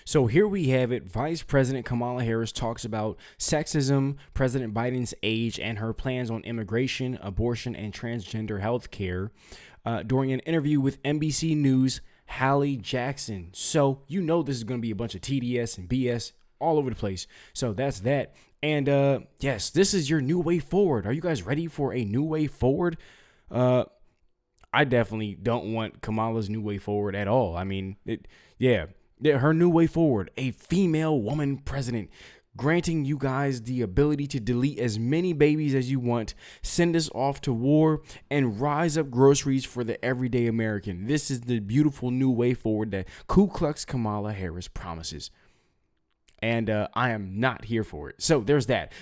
So here we have it. Vice President Kamala Harris talks about sexism, President Biden's age, and her plans on immigration, abortion, and transgender health care during an interview with NBC News' Hallie Jackson. So you know this is going to be a bunch of TDS and BS all over the place. So that's that. And yes, this is your new way forward. Are you guys ready for a new way forward? I definitely don't want Kamala's new way forward at all. I mean, her new way forward, a female woman president, granting you guys the ability to delete as many babies as you want, send us off to war, and rise up groceries for the everyday American. This is the beautiful new way forward that Ku Klux Kamala Harris promises. And I am not here for it. So there's that.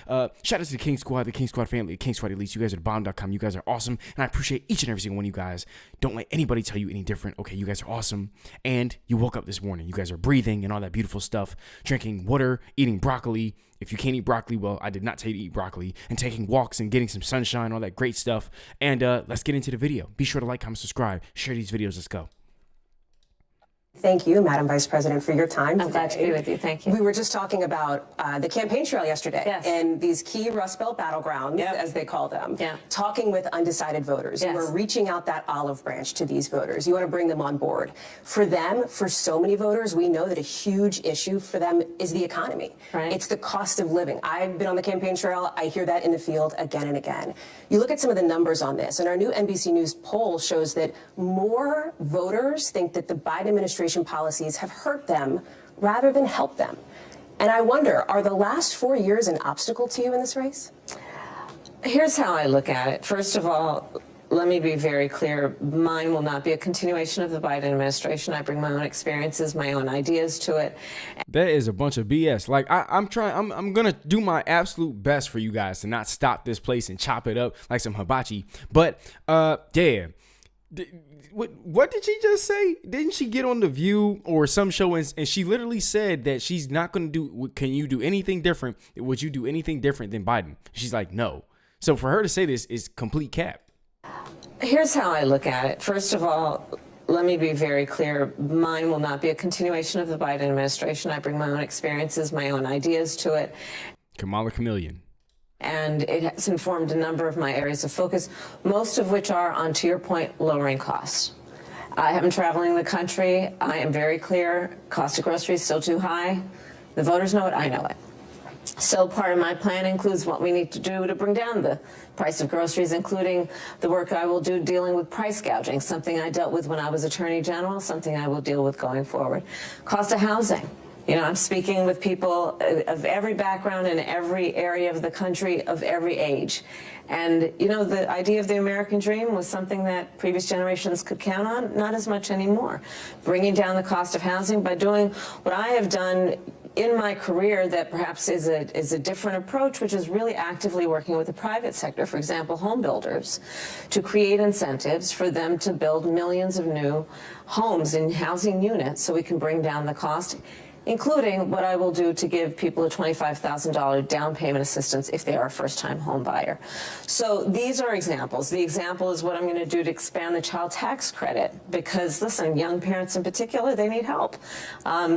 Shout out to the King Squad, the King Squad family, the King Squad Elites. You guys are the bomb.com. You guys are awesome. And I appreciate each and every single one of you guys. Don't let anybody tell you any different. Okay, you guys are awesome. And you woke up this morning. You guys are breathing and all that beautiful stuff. Drinking water, eating broccoli. If you can't eat broccoli, well, I did not tell you to eat broccoli. And taking walks and getting some sunshine, all that great stuff. And let's get into the video. Be sure to like, comment, subscribe. Share these videos. Let's go. Thank you, Madam Vice President, for your time. I'm glad to be with you. Thank you. We were just talking about the campaign trail yesterday. Yes. And these key Rust Belt battlegrounds, as they call them, talking with undecided voters. Yes. You are reaching out that olive branch to these voters. You want to bring them on board. For them, for so many voters, we know that a huge issue for them is the economy. Right. It's the cost of living. I've been on the campaign trail. I hear that in the field again and again. You look at some of the numbers on this, and our new NBC News poll shows that more voters think that the Biden administration policies have hurt them rather than helped them. And I wonder, are the last 4 years an obstacle to you in this race? Here's how I look at it. First of all, let me be very clear. Mine will not be a continuation of the Biden administration. I bring my own experiences, my own ideas to it. That is a bunch of BS. Like I'm going to do my absolute best for you guys to not stop this place and chop it up like some hibachi. But yeah. What did she just say? Didn't she get on The View or some show and she literally said that she's not going to do, can you do anything different? Would you do anything different than Biden? She's like, no. So for her to say this is complete cap. Here's how I look at it. First of all, let me be very clear. Mine will not be a continuation of the Biden administration. I bring my own experiences, my own ideas to it. Kamala Chameleon. And it has informed a number of my areas of focus, most of which are, on, to your point, lowering costs. I have been traveling the country. I am very clear. Cost of groceries still too high. The voters know it. I know it. So part of my plan includes what we need to do to bring down the price of groceries, including the work I will do dealing with price gouging, something I dealt with when I was Attorney General, something I will deal with going forward. Cost of housing. You know, I'm speaking with people of every background in every area of the country, of every age. And, you know, the idea of the American dream was something that previous generations could count on, not as much anymore. Bringing down the cost of housing by doing what I have done in my career that perhaps is a different approach, which is really actively working with the private sector, for example, home builders, to create incentives for them to build millions of new homes in housing units so we can bring down the cost, including what I will do to give people a $25,000 down payment assistance if they are a first-time home buyer. So these are examples. The example is what I'm going to do to expand the child tax credit because, listen, young parents in particular, they need help.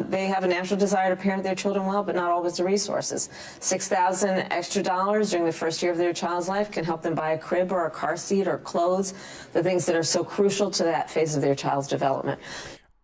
They have a natural desire to parent their children well, but not always the resources. $6,000 extra dollars during the first year of their child's life can help them buy a crib or a car seat or clothes, the things that are so crucial to that phase of their child's development.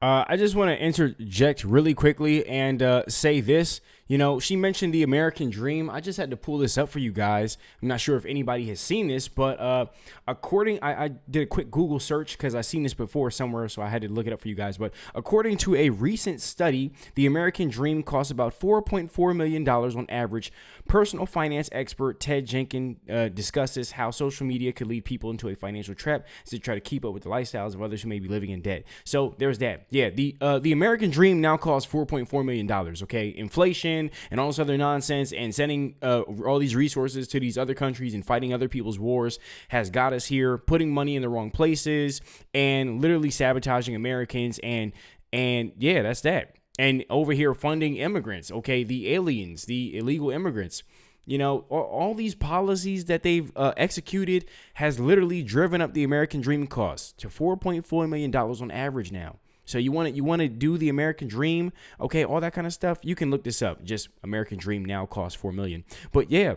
I just want to interject really quickly and say this. You know, she mentioned the American dream. I just had to pull this up for you guys. I'm not sure if anybody has seen this, but I did a quick Google search because I've seen this before somewhere, so I had to look it up for you guys. But according to a recent study, the American dream costs about $4.4 million on average. Personal finance expert Ted Jenkins discusses how social media could lead people into a financial trap to try to keep up with the lifestyles of others who may be living in debt. So there's that. Yeah, the American dream now costs $4.4 million. Okay, inflation and all this other nonsense and sending all these resources to these other countries and fighting other people's wars has got us here, putting money in the wrong places and literally sabotaging Americans. And yeah, that's that. And over here funding immigrants, okay, the aliens, the illegal immigrants. You know, all these policies that they've executed has literally driven up the American dream costs to $4.4 million on average now. So you want to do the American dream, okay, all that kind of stuff. You can look this up. Just American Dream now costs $4 million. But yeah,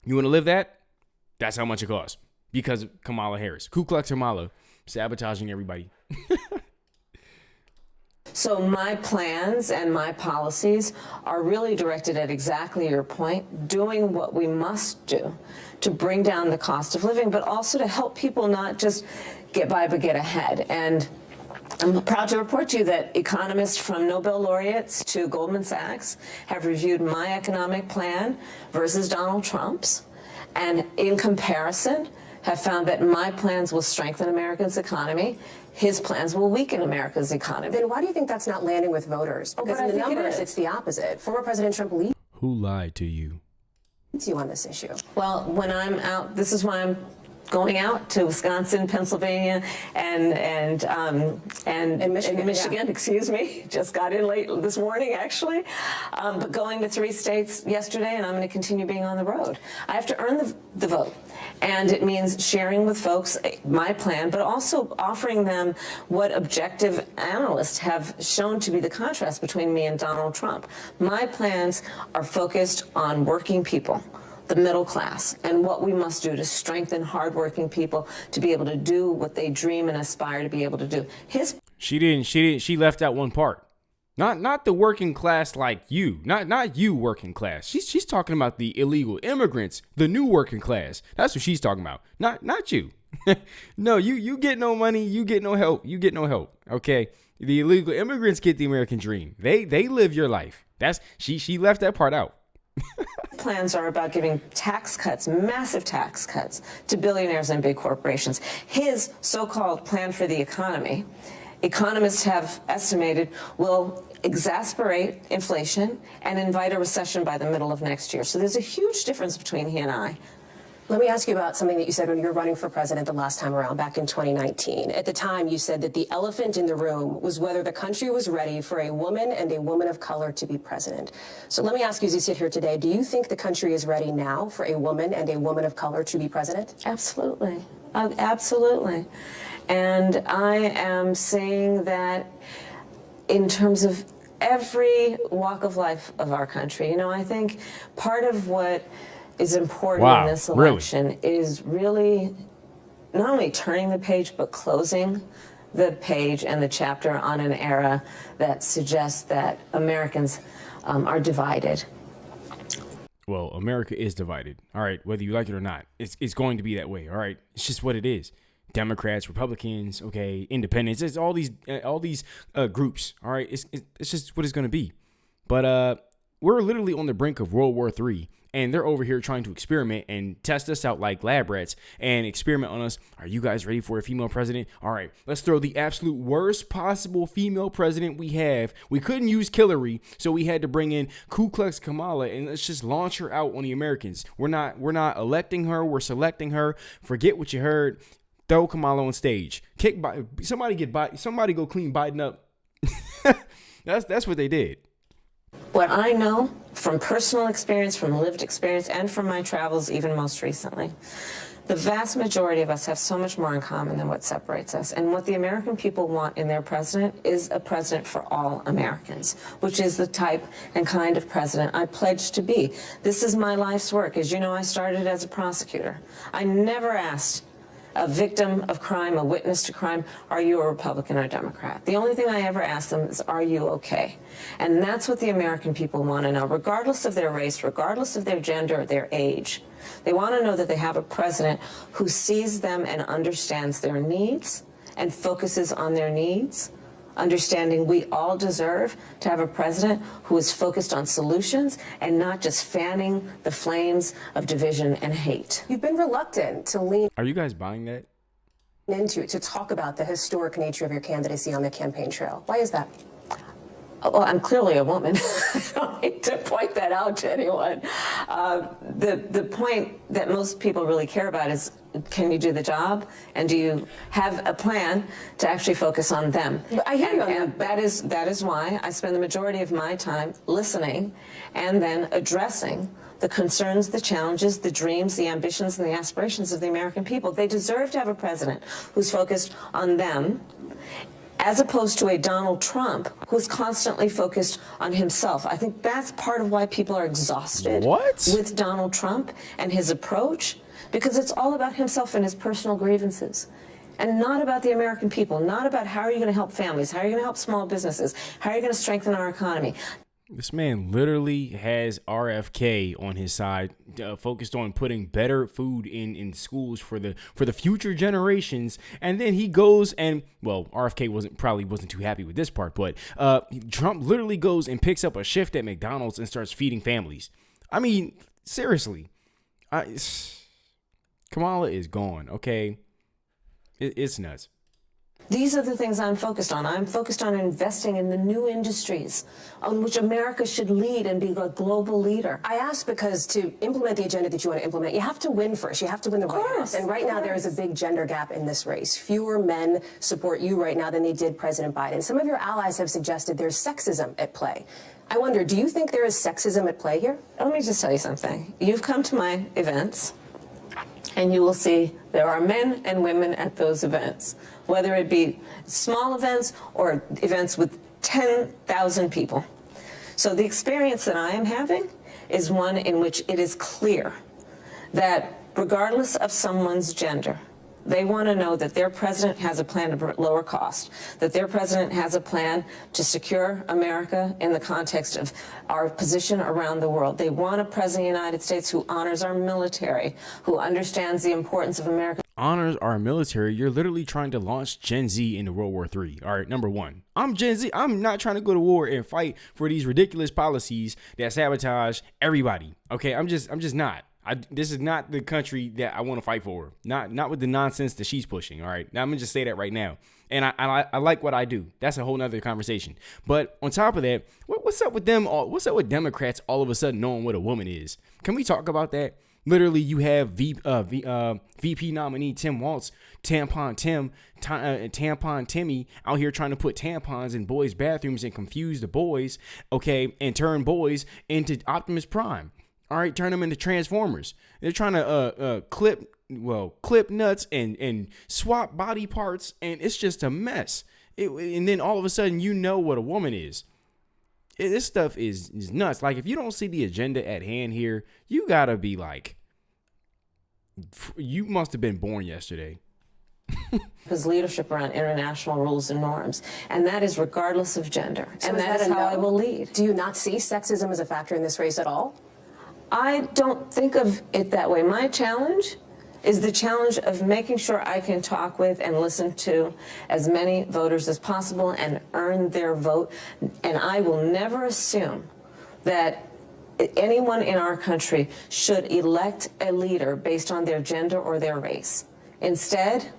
you want to live that? That's how much it costs because of Kamala Harris, Ku Klux Kamala, sabotaging everybody. So my plans and my policies are really directed at exactly your point, doing what we must do to bring down the cost of living, but also to help people not just get by, but get ahead. And I'm proud to report to you that economists from Nobel laureates to Goldman Sachs have reviewed my economic plan versus Donald Trump's, and in comparison have found that my plans will strengthen America's economy. His plans will weaken America's economy. Then why do you think that's not landing with voters? Because in the numbers, it's the opposite. Former President Trump leads Who lied to you? you on this issue. Well, when I'm out, this is why I'm going out to Wisconsin, Pennsylvania, and Michigan, excuse me. Just got in late this morning, actually. But going to 3 states yesterday, and I'm going to continue being on the road. I have to earn the vote. And it means sharing with folks my plan, but also offering them what objective analysts have shown to be the contrast between me and Donald Trump. My plans are focused on working people, the middle class, and what we must do to strengthen hardworking people to be able to do what they dream and aspire to be able to do. She left out one part. Not the working class like you. Not you working class. She's talking about the illegal immigrants, the new working class. That's what she's talking about. Not you. No, you get no money, you get no help. You get no help. Okay? The illegal immigrants get the American dream. They live your life. She left that part out. Plans are about giving tax cuts, massive tax cuts, to billionaires and big corporations. His so-called plan for the economy, economists have estimated, will exacerbate inflation and invite a recession by the middle of next year. So there's a huge difference between he and I. Let me ask you about something that you said when you were running for president the last time around, back in 2019. At the time, you said that the elephant in the room was whether the country was ready for a woman and a woman of color to be president. So let me ask you, as you sit here today, do you think the country is ready now for a woman and a woman of color to be president? Absolutely. Absolutely. And I am saying that in terms of every walk of life of our country. You know, I think part of what is important in this election is really not only turning the page, but closing the page and the chapter on an era that suggests that Americans are divided. Well, America is divided. All right, whether you like it or not, it's going to be that way. All right, it's just what it is. Democrats, Republicans, okay, independents. It's all these groups. All right, it's just what it's going to be. But we're literally on the brink of World War III. And they're over here trying to experiment and test us out like lab rats and experiment on us. Are you guys ready for a female president? All right, let's throw the absolute worst possible female president we have. We couldn't use Hillary, so we had to bring in Ku Klux Kamala, and let's just launch her out on the Americans. We're not electing her. We're selecting her. Forget what you heard. Throw Kamala on stage. Somebody go clean Biden up. That's what they did. What I know from personal experience, from lived experience, and from my travels even most recently, the vast majority of us have so much more in common than what separates us. And what the American people want in their president is a president for all Americans, which is the type and kind of president I pledge to be. This is my life's work. As you know, I started as a prosecutor. I never asked a victim of crime, a witness to crime, are you a Republican or Democrat? The only thing I ever ask them is, are you okay? And that's what the American people want to know, regardless of their race, regardless of their gender or their age. They want to know that they have a president who sees them and understands their needs and focuses on their needs, understanding we all deserve to have a president who is focused on solutions and not just fanning the flames of division and hate. You've been reluctant to lean Are you guys buying that? into to talk about the historic nature of your candidacy on the campaign trail. Why is that? Well, I'm clearly a woman. I don't need to point that out to anyone. The point that most people really care about is, can you do the job? And do you have a plan to actually focus on them? I hear you on that. That is why I spend the majority of my time listening and then addressing the concerns, the challenges, the dreams, the ambitions, and the aspirations of the American people. They deserve to have a president who's focused on them as opposed to a Donald Trump who's constantly focused on himself. I think that's part of why people are exhausted with Donald Trump and his approach, because it's all about himself and his personal grievances, and not about the American people, not about how are you going to help families, how are you going to help small businesses, how are you going to strengthen our economy. This man literally has RFK on his side, focused on putting better food in schools for the future generations. And then he goes and, well, RFK probably wasn't too happy with this part, but Trump literally goes and picks up a shift at McDonald's and starts feeding families. I mean, seriously, Kamala is gone. Okay, it's nuts. These are the things I'm focused on. I'm focused on investing in the new industries on which America should lead and be a global leader. I ask because to implement the agenda that you want to implement, you have to win first. You have to win the White House. And right now there is a big gender gap in this race. Fewer men support you right now than they did President Biden. Some of your allies have suggested there's sexism at play. I wonder, do you think there is sexism at play here? Let me just tell you something. You've come to my events, and you will see there are men and women at those events, whether it be small events or events with 10,000 people. So the experience that I am having is one in which it is clear that regardless of someone's gender, they want to know that their president has a plan to lower cost, that their president has a plan to secure America in the context of our position around the world. They want a president of the United States who honors our military, who understands the importance of America. Honors our military. You're literally trying to launch Gen Z into World War III. All right, number one, I'm Gen Z. I'm not trying to go to war and fight for these ridiculous policies that sabotage everybody. Okay, I'm just not. This is not the country that I want to fight for. Not with the nonsense that she's pushing. All right. Now I'm gonna just say that right now. And I like what I do. That's a whole nother conversation. But on top of that, what's up with them? What's up with Democrats all of a sudden knowing what a woman is? Can we talk about that? Literally, you have VP nominee Tim Walz, Tampon Timmy out here trying to put tampons in boys' bathrooms and confuse the boys, okay, and turn boys into Optimus Prime. All right, turn them into Transformers. They're trying to clip nuts and swap body parts, and it's just a mess. And then all of a sudden, you know what a woman is. This stuff is nuts. Like, if you don't see the agenda at hand here, you gotta be like, you must have been born yesterday. His leadership around international rules and norms, and that is regardless of gender. So and that is how I will lead. Do you not see sexism as a factor in this race at all? I don't think of it that way. My challenge is the challenge of making sure I can talk with and listen to as many voters as possible and earn their vote. And I will never assume that anyone in our country should elect a leader based on their gender or their race. Instead,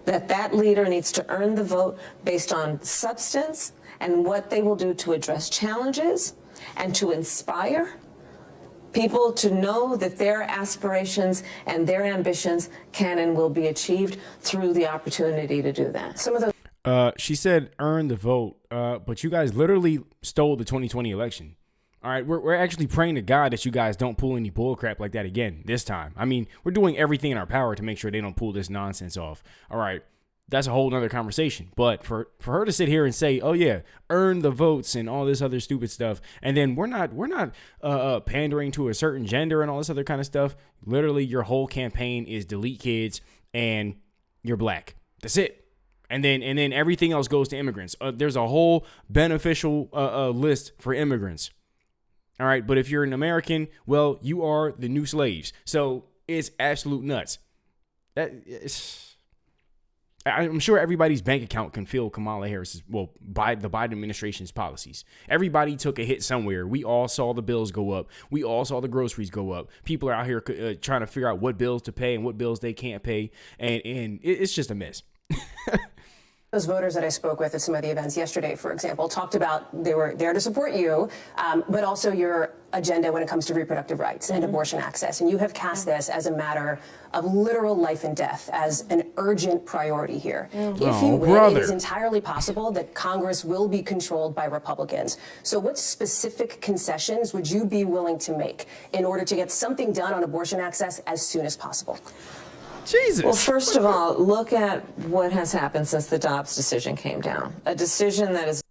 that leader needs to earn the vote based on substance and what they will do to address challenges and to inspire people to know that their aspirations and their ambitions can and will be achieved through the opportunity to do that. Some of those. She said earn the vote, but you guys literally stole the 2020 election. All right, we're actually praying to God that you guys don't pull any bull crap like that again this time. I mean, we're doing everything in our power to make sure they don't pull this nonsense off. All right, that's a whole nother conversation. But for her to sit here and say, oh yeah, earn the votes and all this other stupid stuff, and then we're not pandering to a certain gender and all this other kind of stuff. Literally, your whole campaign is delete kids and you're black. That's it. And then everything else goes to immigrants. There's a whole beneficial list for immigrants. All right, but if you're an American, well, you are the new slaves. So it's absolute nuts. I'm sure everybody's bank account can feel Kamala Harris's, by the Biden administration's policies. Everybody took a hit somewhere. We all saw the bills go up. We all saw the groceries go up. People are out here trying to figure out what bills to pay and what bills they can't pay. And it's just a mess. Those voters that I spoke with at some of the events yesterday, for example, talked about they were there to support you, but also your agenda when it comes to reproductive rights and abortion access. And you have cast this as a matter of literal life and death, as an urgent priority here. If you win, it is entirely possible that Congress will be controlled by Republicans. So what specific concessions would you be willing to make in order to get something done on abortion access as soon as possible? Jesus. Well, first of all, look at what has happened since the Dobbs decision came down. A decision that is...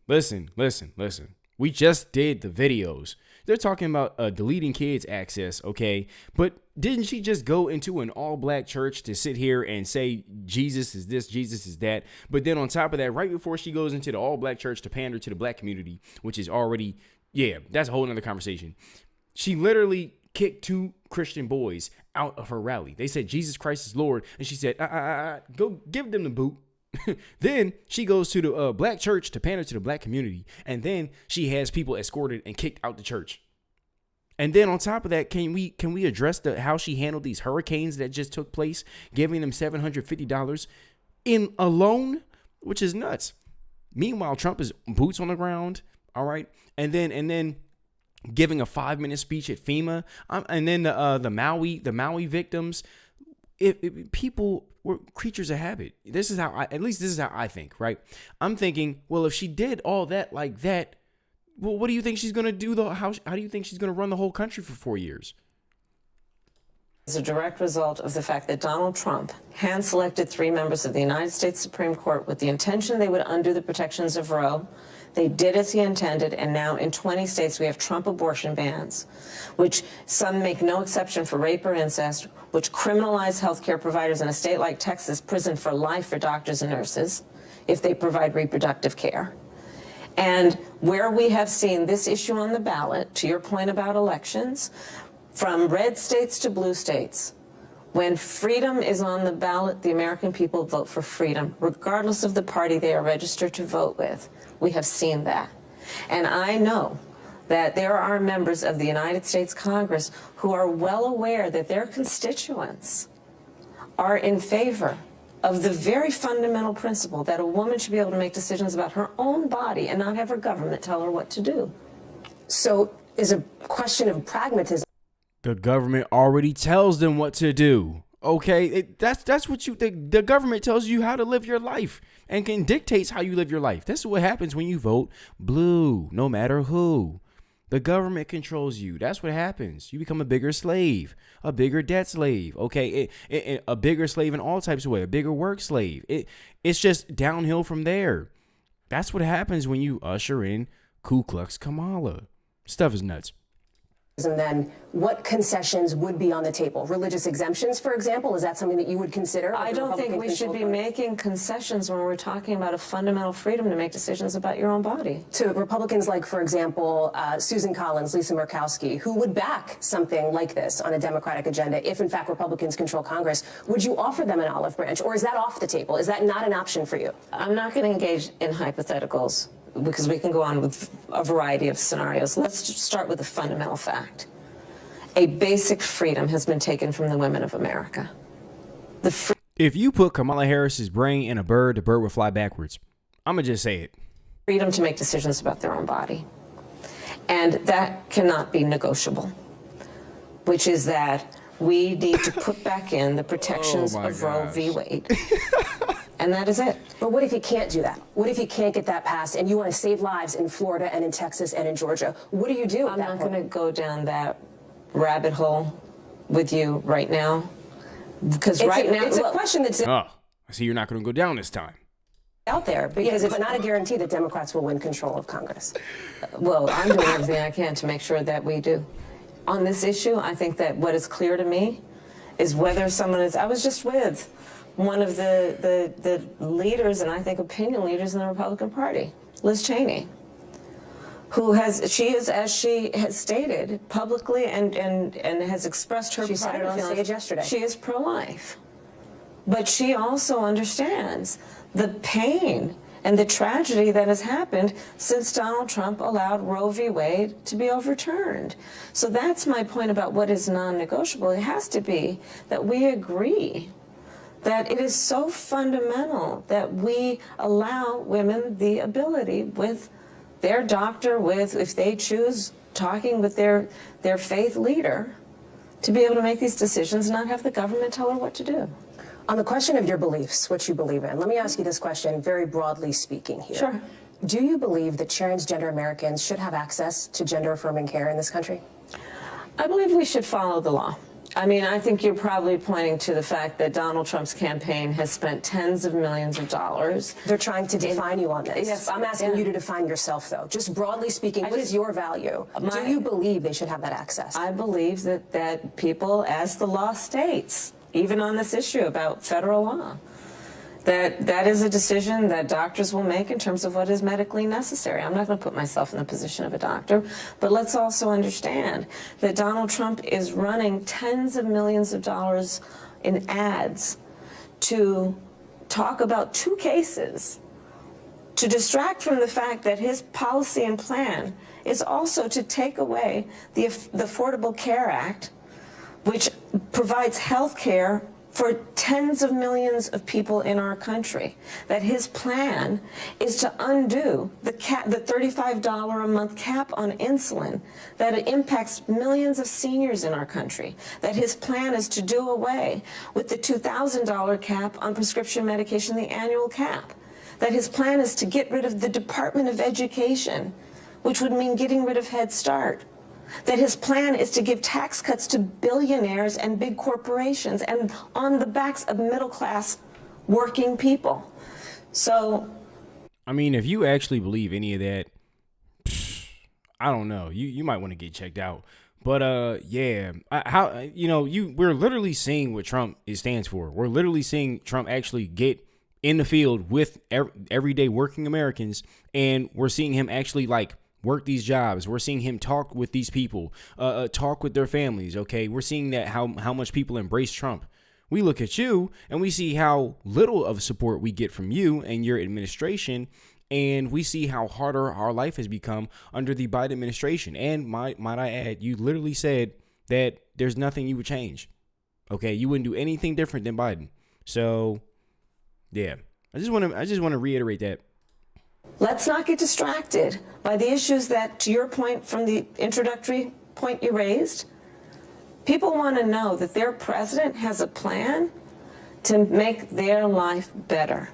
Listen. We just did the videos. They're talking about deleting kids' access, okay? But didn't she just go into an all-black church to sit here and say Jesus is this, Jesus is that? But then on top of that, right before she goes into the all-black church to pander to the black community, which is already, yeah, that's a whole nother conversation. She literally kicked 2 Christian boys out of her rally. They said Jesus Christ is Lord, and she said, go give them the boot. Then she goes to the black church to pander to the black community, and then she has people escorted and kicked out the church. And then on top of that, can we address how she handled these hurricanes that just took place, giving them $750 in a loan, which is nuts. Meanwhile, Trump is boots on the ground, all right, and then giving a 5-minute speech at FEMA, and then the Maui victims. If people were creatures of habit. This is how I think, right? I'm thinking, well, if she did all that like that, well, what do you think she's going to do? How do you think she's going to run the whole country for 4 years? Is a direct result of the fact that Donald Trump hand-selected 3 members of the United States Supreme Court with the intention they would undo the protections of Roe. They did as he intended, and now in 20 states we have Trump abortion bans, which some make no exception for rape or incest, which criminalize healthcare providers in a state like Texas, prison for life for doctors and nurses if they provide reproductive care. And where we have seen this issue on the ballot, to your point about elections, from red states to blue states, when freedom is on the ballot, the American people vote for freedom, regardless of the party they are registered to vote with. We have seen that. And I know that there are members of the United States Congress who are well aware that their constituents are in favor of the very fundamental principle that a woman should be able to make decisions about her own body and not have her government tell her what to do. So is a question of pragmatism. The government already tells them what to do. Okay, that's what the government tells you how to live your life and can dictates how you live your life. This is what happens when you vote blue, no matter who. The government controls you. That's what happens. You become a bigger slave, a bigger debt slave. Okay, a bigger slave in all types of ways, a bigger work slave. It's just downhill from there. That's what happens when you usher in Ku Klux Kamala. Stuff is nuts. And then what concessions would be on the table? Religious exemptions, for example, is that something that you would consider? I don't think we should be making concessions when we're talking about a fundamental freedom to make decisions about your own body. To Republicans like, for example, Susan Collins, Lisa Murkowski, who would back something like this on a Democratic agenda if, in fact, Republicans control Congress, would you offer them an olive branch, or is that off the table? Is that not an option for you? I'm not going to engage in hypotheticals, because we can go on with a variety of scenarios. Let's just start with a fundamental fact. A basic freedom has been taken from the women of America. If you put Kamala Harris's brain in a bird, the bird would fly backwards. I'm going to just say it. Freedom to make decisions about their own body. And that cannot be negotiable, which is that we need to put back in the protections of Roe v. Wade. And that is it. But what if you can't do that? What if you can't get that passed and you want to save lives in Florida and in Texas and in Georgia? What do you do? I'm not going to go down that rabbit hole with you right now. Because it's a question that's I see you're not going to go down this time. Out there, because it's not a guarantee that Democrats will win control of Congress. Well, I'm doing everything I can to make sure that we do. On this issue, I think that what is clear to me is whether someone is... I was just with one of the leaders, and I think opinion leaders in the Republican Party, Liz Cheney, she is, as she has stated publicly and has expressed her pride on feelings. Stage yesterday. She is pro-life. But she also understands the pain and the tragedy that has happened since Donald Trump allowed Roe v. Wade to be overturned. So that's my point about what is non-negotiable. It has to be that we agree that it is so fundamental that we allow women the ability with their doctor, if they choose talking with their faith leader, to be able to make these decisions and not have the government tell her what to do. On the question of your beliefs, what you believe in, let me ask you this question very broadly speaking here. Sure. Do you believe that transgender Americans should have access to gender-affirming care in this country? I believe we should follow the law. I mean, I think you're probably pointing to the fact that Donald Trump's campaign has spent tens of millions of dollars. They're trying to define you on this. Yes, I'm asking you to define yourself, though. Just broadly speaking, what is your value? Do you believe they should have that access? I believe that people, as the law states, even on this issue about federal law, that is a decision that doctors will make in terms of what is medically necessary. I'm not going to put myself in the position of a doctor, but let's also understand that Donald Trump is running tens of millions of dollars in ads to talk about two cases, to distract from the fact that his policy and plan is also to take away the Affordable Care Act, which provides health care for tens of millions of people in our country. That his plan is to undo the $35 a month cap on insulin that impacts millions of seniors in our country. That his plan is to do away with the $2,000 cap on prescription medication, the annual cap. That his plan is to get rid of the Department of Education, which would mean getting rid of Head Start. That his plan is to give tax cuts to billionaires and big corporations and on the backs of middle-class working people. So, I mean, if you actually believe any of that, I don't know. You might want to get checked out. But yeah, we're literally seeing what Trump stands for. We're literally seeing Trump actually get in the field with everyday working Americans, and we're seeing him actually work these jobs. We're seeing him talk with these people, talk with their families. Okay, we're seeing that how much people embrace Trump. We look at you and we see how little of support we get from you and your administration, and we see how harder our life has become under the Biden administration. And might I add, you literally said that there's nothing you would change. Okay, you wouldn't do anything different than Biden. So, yeah, I just want to reiterate that. let's not get distracted by the issues that, to your point from the introductory point you raised, people want to know that their president has a plan to make their life better.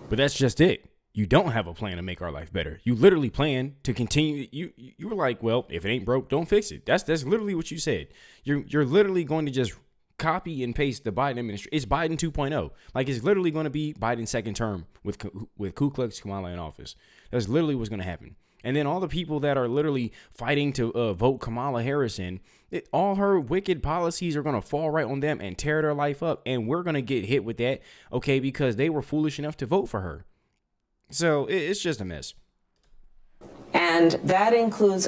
But that's just it. You don't have a plan to make our life better. You literally plan to continue. You were like, well, if it ain't broke, don't fix it. That's literally what you said. You're literally going to just copy and paste the Biden administration. It's Biden 2.0. Like, it's literally going to be Biden's second term with Ku Klux Kamala in office. That's literally what's going to happen. And then all the people that are literally fighting to vote Kamala Harris in, all her wicked policies are going to fall right on them and tear their life up. And we're going to get hit with that, okay, because they were foolish enough to vote for her. So it's just a mess. And that includes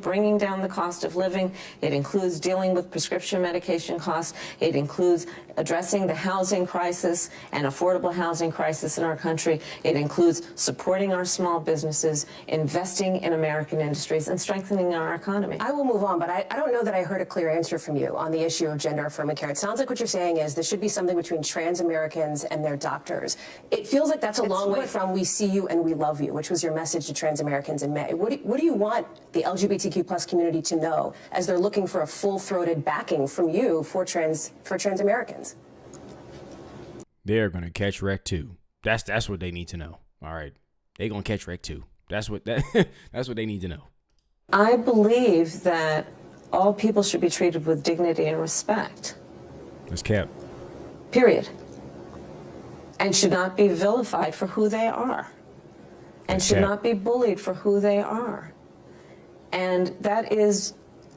bringing down the cost of living. It includes dealing with prescription medication costs. It includes addressing the housing crisis and affordable housing crisis in our country. It includes supporting our small businesses, investing in American industries, and strengthening our economy. I will move on, but I don't know that I heard a clear answer from you on the issue of gender affirming care. It sounds like what you're saying is there should be something between trans Americans and their doctors. It feels like that's a long way from "we see you and we love you," which was your message to trans Americans in May. What do you want the LGBTQ plus community to know as they're looking for a full-throated backing from you for trans Americans? They're gonna catch wreck too. That's what they need to know. All right, they're gonna catch wreck too. That's what they need to know. I believe that all people should be treated with dignity and respect. That's cap. Period. And should not be vilified for who they are. And should not be bullied for who they are. And that is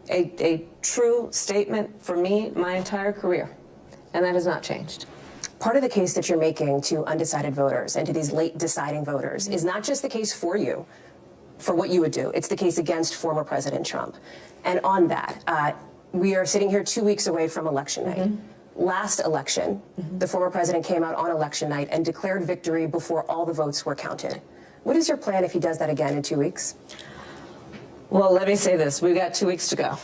a true statement for me my entire career. And that has not changed. Part of the case that you're making to undecided voters and to these late deciding voters is not just the case for you, for what you would do. It's the case against former President Trump. And on that, we are sitting here 2 weeks away from election night. Last election, the former president came out on election night and declared victory before all the votes were counted. What is your plan if he does that again in 2 weeks? Well, let me say this. We've got 2 weeks to go.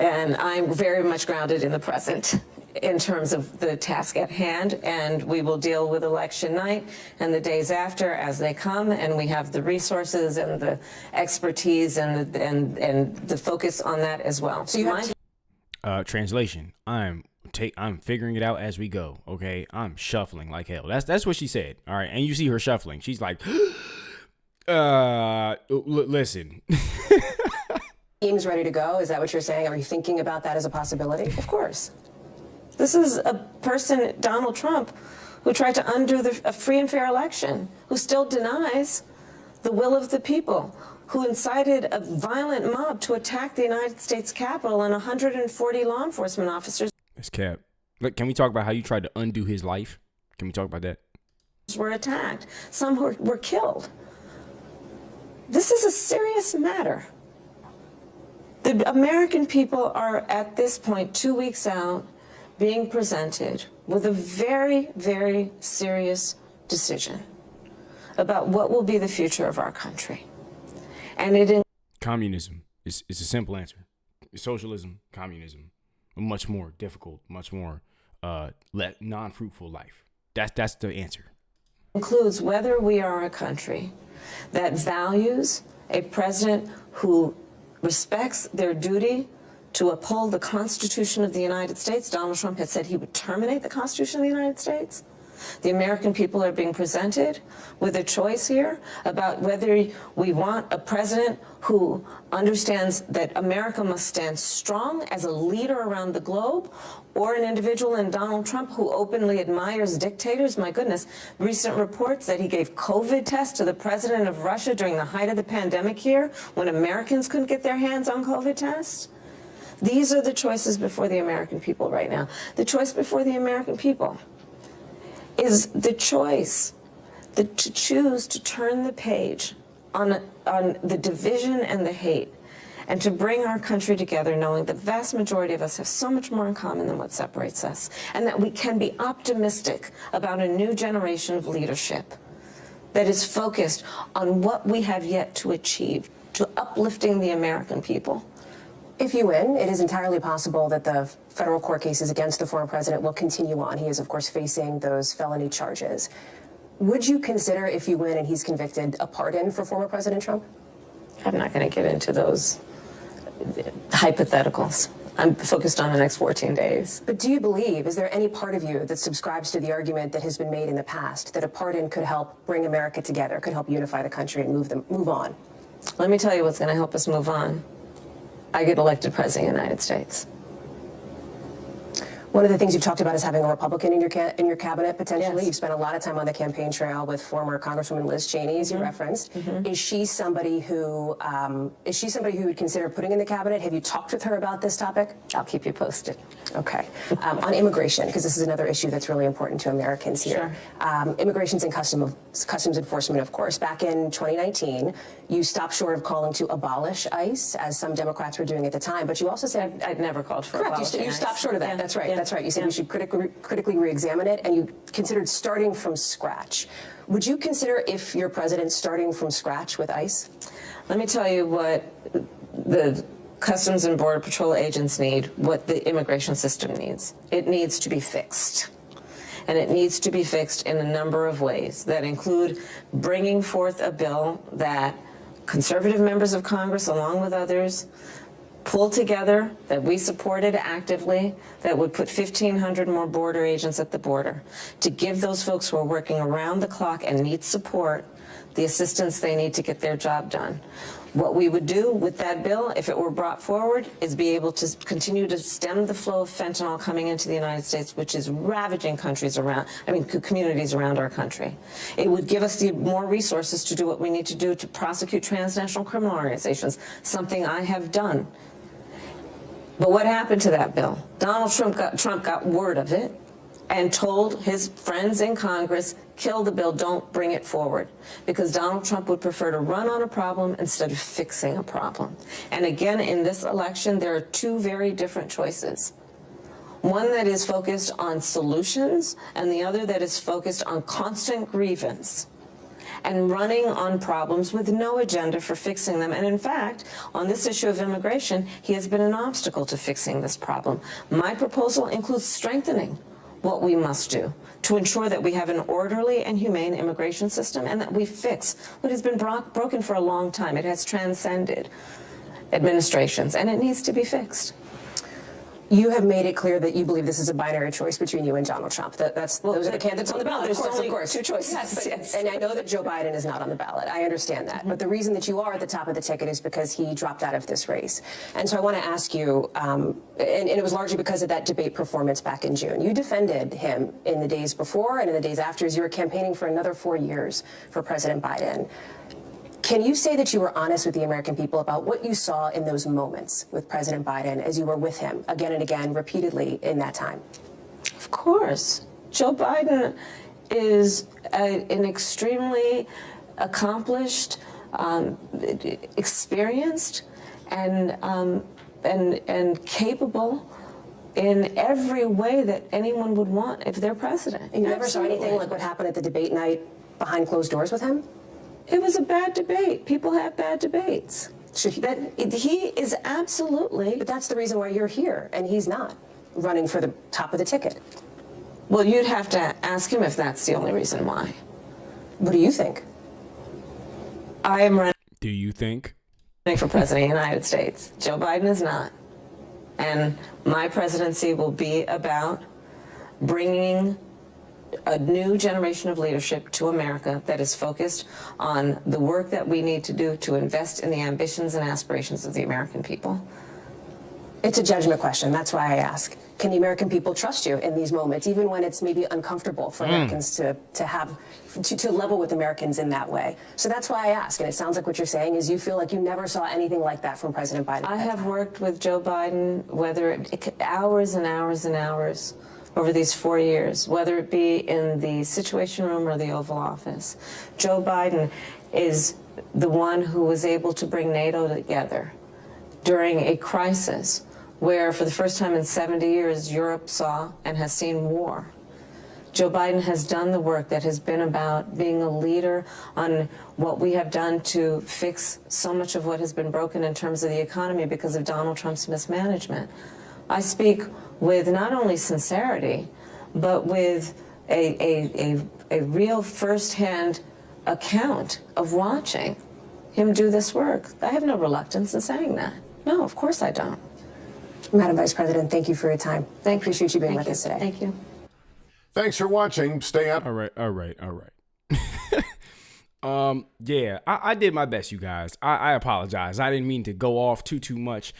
And I'm very much grounded in the present in terms of the task at hand. And we will deal with election night and the days after as they come. And we have the resources and the expertise and the focus on that as well. So you have translation. I'm figuring it out as we go. Okay. I'm shuffling like hell. That's what she said. All right. And you see her shuffling. She's like, listen, Team's ready to go? Is that what you're saying? Are you thinking about that as a possibility? Of course. This is a person, Donald Trump, who tried to undo a free and fair election, who still denies the will of the people, who incited a violent mob to attack the United States Capitol and 140 law enforcement officers. That's cap. Look, can we talk about how you tried to undo his life? Can we talk about that? Were attacked. Some were killed. This is a serious matter. The American people are, at this point, 2 weeks out, being presented with a very, very serious decision about what will be the future of our country. And communism is a simple answer. Socialism, communism, a much more difficult, much more non-fruitful life. That's the answer. Includes whether we are a country that values a president who respects their duty to uphold the Constitution of the United States. Donald Trump had said he would terminate the Constitution of the United States. The American people are being presented with a choice here about whether we want a president who understands that America must stand strong as a leader around the globe, or an individual in Donald Trump who openly admires dictators. My goodness, recent reports that he gave COVID tests to the president of Russia during the height of the pandemic here, when Americans couldn't get their hands on COVID tests. These are the choices before the American people right now. The choice before the American people is the choice to choose to turn the page on the division and the hate, and to bring our country together, knowing the vast majority of us have so much more in common than what separates us, and that we can be optimistic about a new generation of leadership that is focused on what we have yet to achieve, to uplifting the American people. If you win, it is entirely possible that the federal court cases against the former president will continue on. He is, of course, facing those felony charges. Would you consider, if you win and he's convicted, a pardon for former President Trump? I'm not going to get into those hypotheticals. I'm focused on the next 14 days. But do you believe, is there any part of you that subscribes to the argument that has been made in the past that a pardon could help bring America together, could help unify the country and move on? Let me tell you what's going to help us move on. I get elected president of the United States. One of the things you've talked about is having a Republican in your cabinet, potentially. Yes. You've spent a lot of time on the campaign trail with former Congresswoman Liz Cheney, as you referenced. Is she somebody who you would consider putting in the cabinet? Have you talked with her about this topic? I'll keep you posted. Okay. On immigration, because this is another issue that's really important to Americans here. Sure. Immigration's and customs enforcement, of course. Back in 2019, you stopped short of calling to abolish ICE, as some Democrats were doing at the time, but you also said... I'd never called for correct, abolishing you stopped short of that. Yeah. That's right. Yeah. That's right. You said we should critically re-examine it, and you considered starting from scratch. Would you consider, if you're president, starting from scratch with ICE? Let me tell you what the Customs and Border Patrol agents need, what the immigration system needs. It needs to be fixed. And it needs to be fixed in a number of ways that include bringing forth a bill that conservative members of Congress, along with others, pulled together, that we supported actively, that would put 1,500 more border agents at the border, to give those folks who are working around the clock and need support the assistance they need to get their job done. What we would do with that bill, if it were brought forward, is be able to continue to stem the flow of fentanyl coming into the United States, which is ravaging communities around our country. It would give us the more resources to do what we need to do to prosecute transnational criminal organizations, something I have done. But what happened to that bill? Donald Trump got word of it and told his friends in Congress, kill the bill, don't bring it forward, because Donald Trump would prefer to run on a problem instead of fixing a problem. And again, in this election, there are two very different choices. One that is focused on solutions, and the other that is focused on constant grievance and running on problems with no agenda for fixing them. And in fact, on this issue of immigration, he has been an obstacle to fixing this problem. My proposal includes strengthening what we must do to ensure that we have an orderly and humane immigration system, and that we fix what has been broken for a long time. It has transcended administrations, and it needs to be fixed. You have made it clear that you believe this is a binary choice between you and Donald Trump. Those are the candidates on the ballot. There's only of course. two choices. Yes. And I know that Joe Biden is not on the ballot. I understand that. But the reason that you are at the top of the ticket is because he dropped out of this race. And so I want to ask you, and it was largely because of that debate performance back in June. You defended him in the days before and in the days after as you were campaigning for another 4 years for President Biden. Can you say that you were honest with the American people about what you saw in those moments with President Biden as you were with him again and again, repeatedly in that time? Of course. Joe Biden is an extremely accomplished, experienced, and capable in every way that anyone would want if they're president. You never saw anything like what happened at the debate night behind closed doors with him? It was a bad debate. People have bad debates. He is absolutely. But that's the reason why you're here, and he's not running for the top of the ticket. Well, you'd have to ask him if that's the only reason why. What do you think? I am running. Do you think? For president of the United States. Joe Biden is not. And my presidency will be about bringing a new generation of leadership to America that is focused on the work that we need to do to invest in the ambitions and aspirations of the American people. It's a judgment question. That's why I ask. Can the American people trust you in these moments, even when it's maybe uncomfortable for Americans to level with Americans in that way? So that's why I ask. And it sounds like what you're saying is you feel like you never saw anything like that from President Biden. I have worked with Joe Biden, hours and hours and hours over these 4 years, whether it be in the Situation Room or the Oval Office. Joe Biden is the one who was able to bring NATO together during a crisis where, for the first time in 70 years, Europe saw and has seen war. Joe Biden has done the work that has been about being a leader on what we have done to fix so much of what has been broken in terms of the economy because of Donald Trump's mismanagement. I speak with not only sincerity, but with a real firsthand account of watching him do this work. I have no reluctance in saying that. No, of course I don't. Madam Vice President, thank you for your time. Appreciate you being with us today. Thank you. Thanks for watching. Stay up. All right. Yeah, I did my best, you guys. I apologize. I didn't mean to go off too much.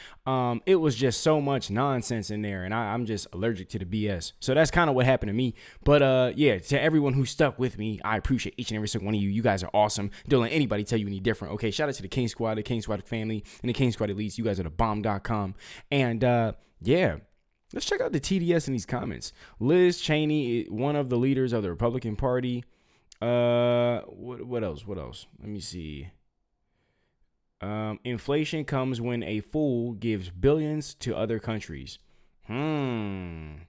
It was just so much nonsense in there, and I'm just allergic to the BS. So that's kind of what happened to me. But yeah, to everyone who stuck with me, I appreciate each and every single one of you. You guys are awesome. Don't let anybody tell you any different. Okay, shout out to the King Squad, the King Squad family, and the King Squad elites. You guys are the bomb.com. And yeah. Let's check out the TDS in these comments. Liz Cheney, one of the leaders of the Republican Party. What else? Let me see. Inflation comes when a fool gives billions to other countries. And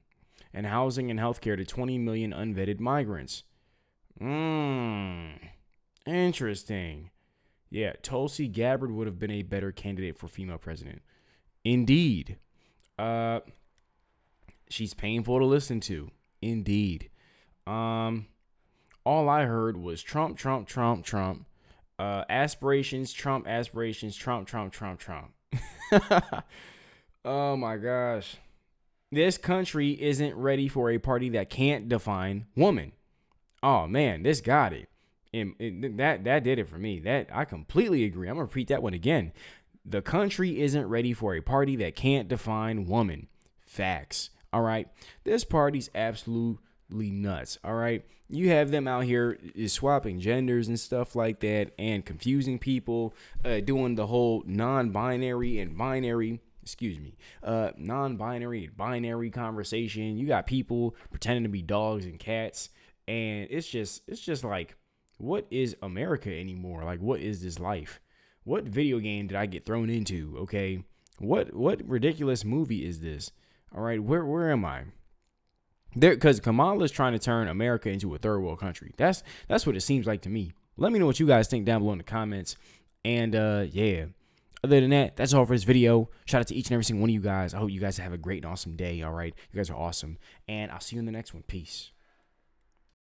housing and healthcare to 20 million unvetted migrants. Interesting. Yeah, Tulsi Gabbard would have been a better candidate for female president. Indeed. She's painful to listen to. Indeed. All I heard was Trump. Aspirations, Trump, aspirations, Trump. Oh my gosh. This country isn't ready for a party that can't define woman. Oh man, this got it. And that did it for me. That I completely agree. I'm gonna repeat that one again. The country isn't ready for a party that can't define woman. Facts. All right. This party's absolutely nuts. All right. You have them out here is swapping genders and stuff like that and confusing people, doing the whole non-binary and binary conversation. You got people pretending to be dogs and cats. And it's just like, what is America anymore? Like, what is this life? What video game did I get thrown into? Okay. What ridiculous movie is this? All right. Where am I? There, because Kamala is trying to turn America into a third world country. That's what it seems like to me. Let me know what you guys think down below in the comments. And yeah, other than that, that's all for this video. Shout out to each and every single one of you guys. I hope you guys have a great and awesome day. All right, you guys are awesome, and I'll see you in the next one. Peace.